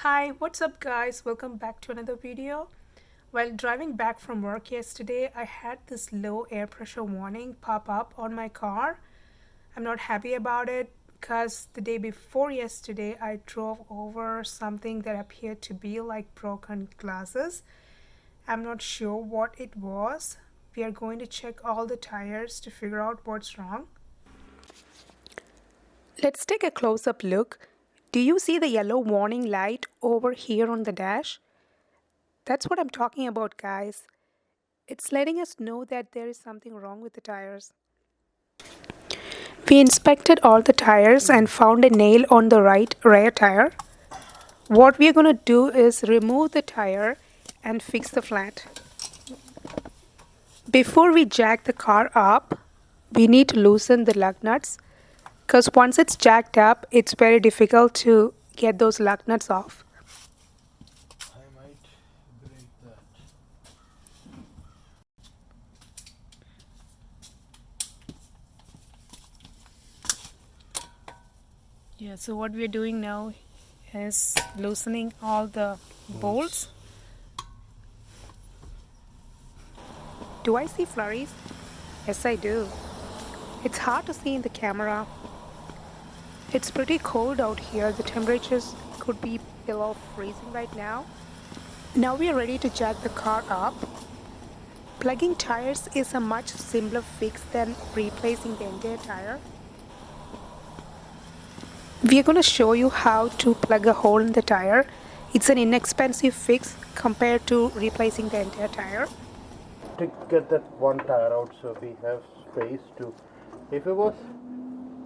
Hi, what's up guys? Welcome back to another video. While driving back from work yesterday, I had this low air pressure warning pop up on my car. I'm not happy about it because the day before yesterday I drove over something that appeared to be like broken glasses. I'm not sure what it was. We are going to check all the tires to figure out what's wrong. Let's take a close-up look. Do you see the yellow warning light over here on the dash? That's what I'm talking about, guys. It's letting us know that there is something wrong with the tires. We inspected all the tires and found a nail on the right rear tire. What we are going to do is remove the tire and fix the flat. Before we jack the car up, we need to loosen the lug nuts because once it's jacked up, it's very difficult to get those lug nuts off. I might break that. Yeah, so what we're doing now is loosening all the bolts. Do I see flurries? Yes, I do. It's hard to see in the camera. It's pretty cold out here. The temperatures could be below freezing right now. Now we are ready to jack the car up. Plugging tires is a much simpler fix than replacing the entire tire. We are going to show you how to plug a hole in the tire. It's an inexpensive fix compared to replacing the entire tire. To get that one tire out so we have space to. If it was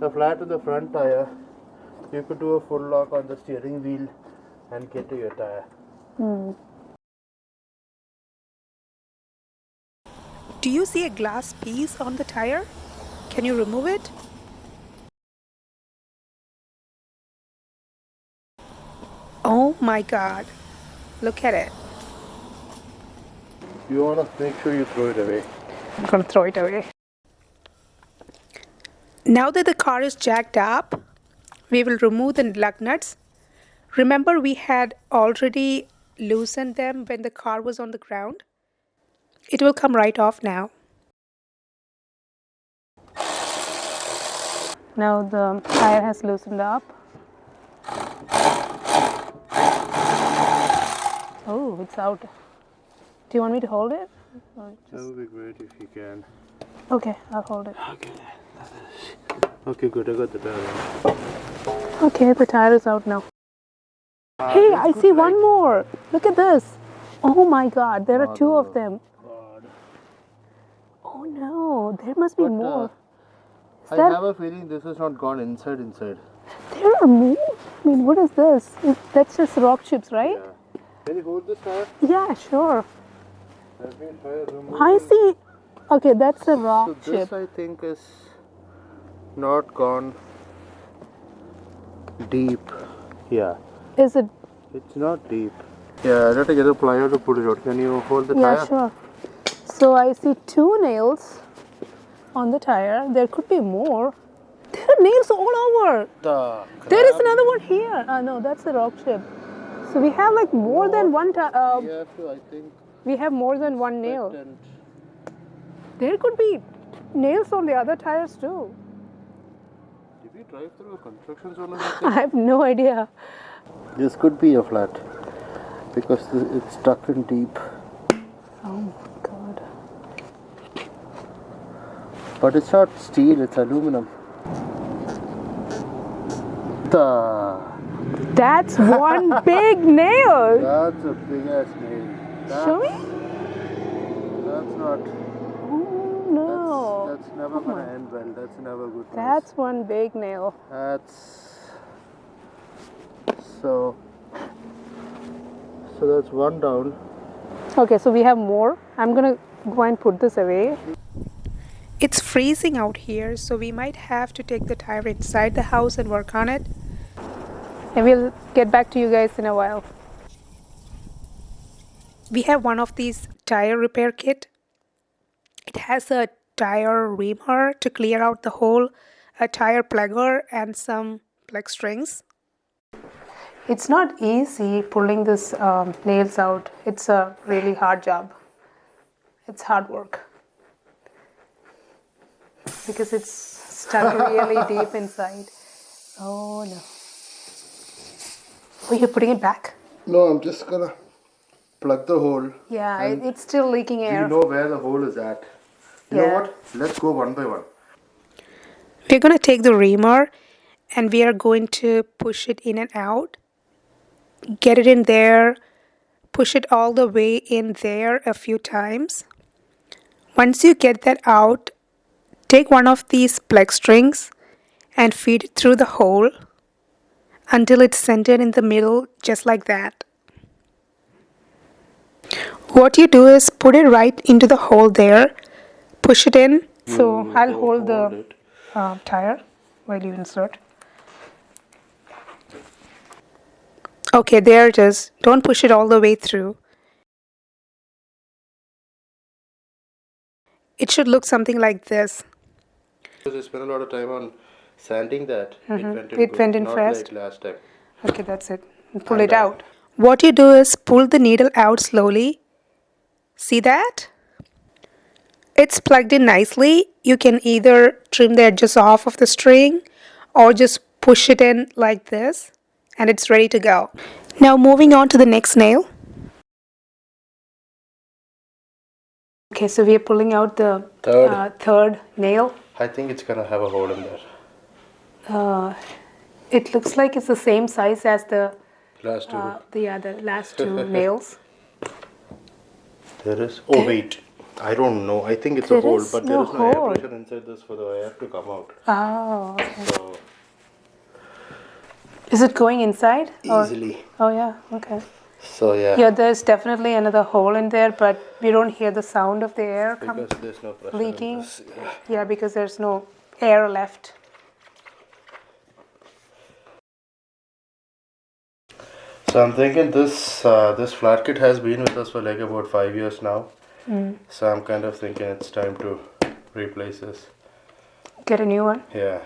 a flat to the front tire, you could do a full lock on the steering wheel and get to your tire. Do you see a glass piece on the tire? Can you remove it? Oh my god. Look at it. You want to make sure you throw it away. I'm gonna throw it away. Now that the car is jacked up, we will remove the lug nuts. Remember, we had already loosened them when the car was on the ground. It will come right off now. Now the tire has loosened up. Oh, it's out. Do you want me to hold it? That would be great if you can. Okay, I'll hold it. Okay, good. I got the tire. Okay, the tire is out now. Hey, I see one more. Look at this. Oh my god, there are two of them. God. Oh no, there must be more. I have a feeling this has not gone inside. There are more? I mean, what is this? That's just rock chips, right? Yeah. Can you hold this tire? Yeah, sure. Let me try removing. I see. Okay, that's a rock So this chip. I think is not gone deep. Yeah, Is it? it's not deep. Yeah, I have to get a plier to put it out. Can you hold the Yeah, tire? sure. So I see two nails on the tire. There could be more. There are nails all over. There is another one here. No, that's a rock chip. So we have like more than one. We have to, I think. We have more than one nail. And There could be nails on the other tires too. did we drive through a construction zone or I something? have no idea. This could be a flat because it's stuck in deep. Oh my god. But it's not steel, it's aluminum. That's one big nail. That's a big ass nail. Show me. That's not. Oh no. That's never gonna end well. That's never good. News. That's one big nail. That's so. So that's one down. Okay, so we have more. I'm gonna go and put this away. It's freezing out here, so we might have to take the tire inside the house and work on it. And we'll get back to you guys in a while. We have one of these tire repair kit. It has a tire reamer to clear out the hole, a tire plugger, and some plug strings. It's not easy pulling this nails out. It's a really hard job. It's hard work because it's stuck really deep inside. Oh no. Oh, you're putting it back? No, I'm just gonna plug the hole. Yeah, it's still leaking air. You know where the hole is at. You know what? Let's go one by one. We're going to take the reamer and we are going to push it in and out. Get it in there. Push it all the way in there a few times. Once you get that out, take one of these plug strings and feed it through the hole until it's centered in the middle, just like that. What you do is put it right into the hole there, push it in. So I'll hold the tire while you insert. Okay, there it is. Don't push it all the way through. It should look something like this. Because I spent a lot of time on sanding that. It went in not fast. like last time. Okay, that's it. Pull it out. What you do is pull the needle out slowly. See that? It's plugged in nicely. You can either trim the edges off of the string or just push it in like this and it's ready to go. Now moving on to the next nail. Okay, so we are pulling out the third nail. I think it's gonna have a hole in there. It looks like it's the same size as the Last two. the last two nails. There is. Oh wait, I don't know. I think it's a hole, but there is no air pressure inside this for the air to come out. Oh, okay. So Is it going inside? easily. Oh yeah, okay. So yeah. Yeah, there's definitely another hole in there, but we don't hear the sound of the air Because there's no pressure. leaking. In this. Yeah. Yeah, because there's no air left. So I'm thinking this flat kit has been with us for like about 5 years now. So I'm kind of thinking it's time to replace this. Get a new one. Yeah.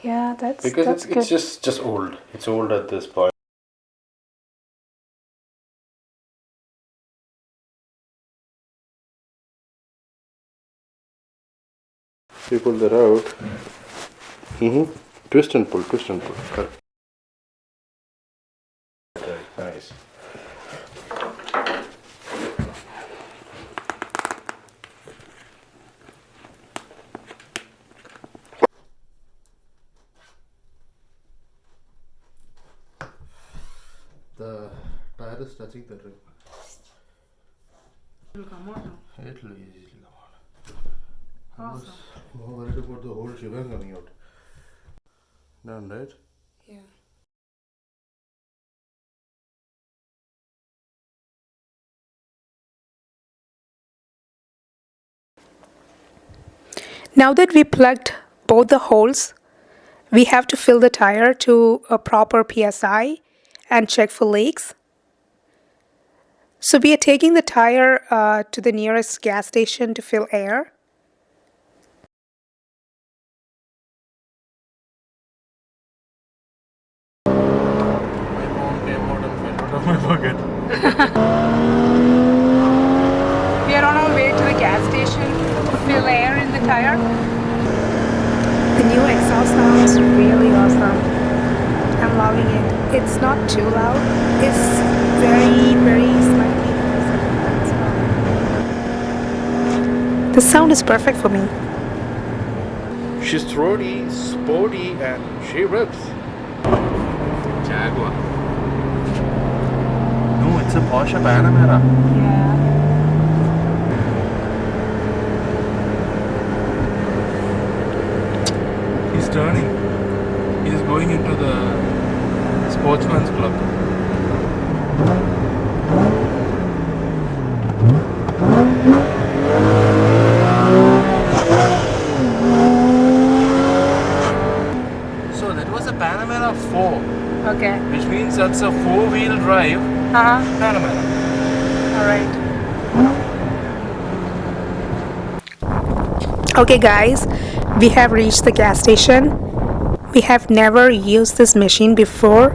Yeah, Because that's good. it's just old. It's old at this point. You pull that out. Twist and pull, twist and pull. Correct. Nice. The tire is touching the rim. It will come out now. It will easily come out. I was more worried about the whole shebang coming out. Done, right? Yeah. Now that we plugged both the holes, we have to fill the tire to a proper PSI and check for leaks. So we are taking the tire to the nearest gas station to fill air. My phone came out and fell out of my pocket. We are on our way to the gas station to fill air in the tire. The new exhaust sounds really awesome. I'm loving it. It's not too loud. It's very, very slightly noticeable. The sound is perfect for me. She's throaty, sporty, and she rips. Jaguar. No, it's a Porsche Panamera. Yeah. He's turning. He's going into the sportsman's club. So that was a Panamera 4, Okay. which means that's a 4-wheel drive Panamera. Alright. Okay guys, we have reached the gas station. We have never used this machine before,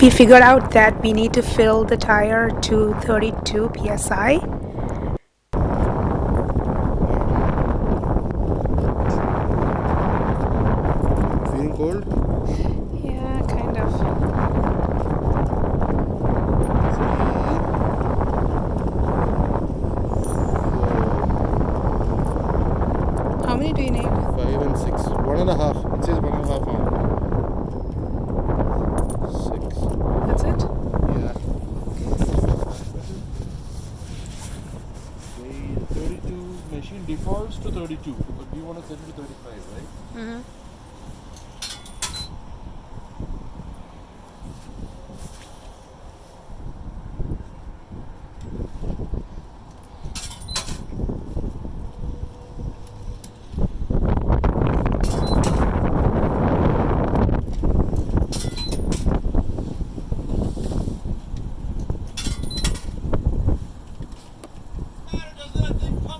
We figured out that we need to fill the tire to 32 psi. Feeling cold? Yeah, kind of. How many do you need? 5 and 6. 1.5. It says 1.5 on. 6. That's it? Yeah. 32 machine defaults to 32, but we want to set it to 35, right? Mm-hmm.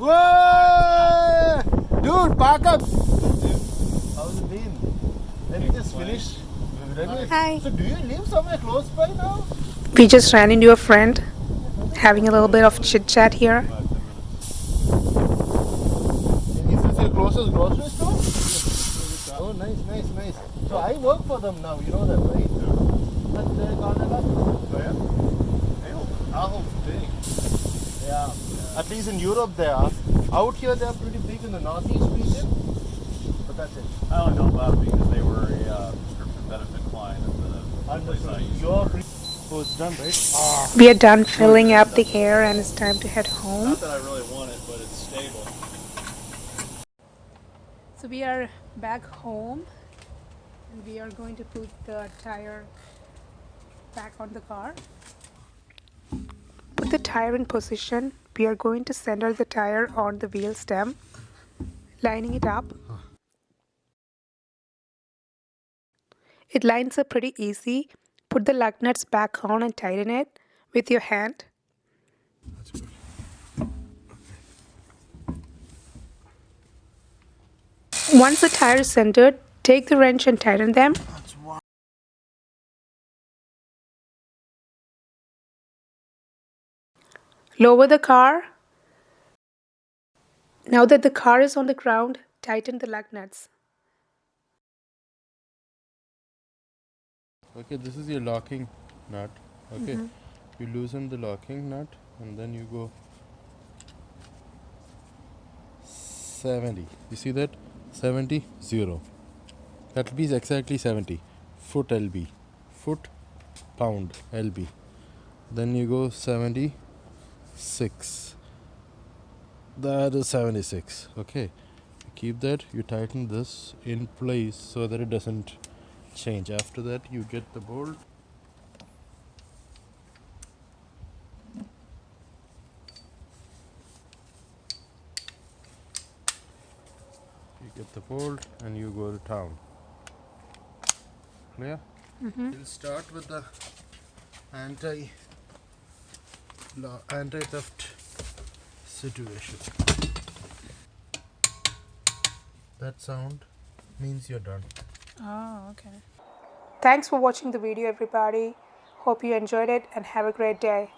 Whoa! Dude, park up! How's it been? Let me just finish. Hi. So, do you live somewhere close by now? We just ran into a friend, having a little bit of chit chat here. Is this your closest grocery store? Oh, nice, nice, nice. So, I work for them now, you know that, right? But Oh yeah? Our big. yeah. At least in Europe they are. Out here they are pretty big in the northeast region. But that's it. I only know about it because they were a prescription benefit client at the place I used to work. Oh, it's done, right? We are done filling up the air and it's time to head home. Not that I really want it, but it's stable. So we are back home and we are going to put the tire back on the car. Put the tire in position. We are going to center the tire on the wheel stem, lining it up. It lines up pretty easy. Put the lug nuts back on and tighten it with your hand. That's good. Once the tire is centered, take the wrench and tighten them. That's one. Lower the car. Now that the car is on the ground, tighten the lug nuts. Okay, this is your locking nut. Okay, you loosen the locking nut and then you go 70. You see that? 70, 0. That will be exactly 70. Foot LB. Foot pound LB. Then you go 76. That is 76. Okay. You keep that. You tighten this in place so that it doesn't change. After that, you get the bolt. You get the bolt and you go to town. Clear? We'll start with the anti-theft situation. That sound means you're done. Oh, okay. Thanks for watching the video, everybody. Hope you enjoyed it and have a great day.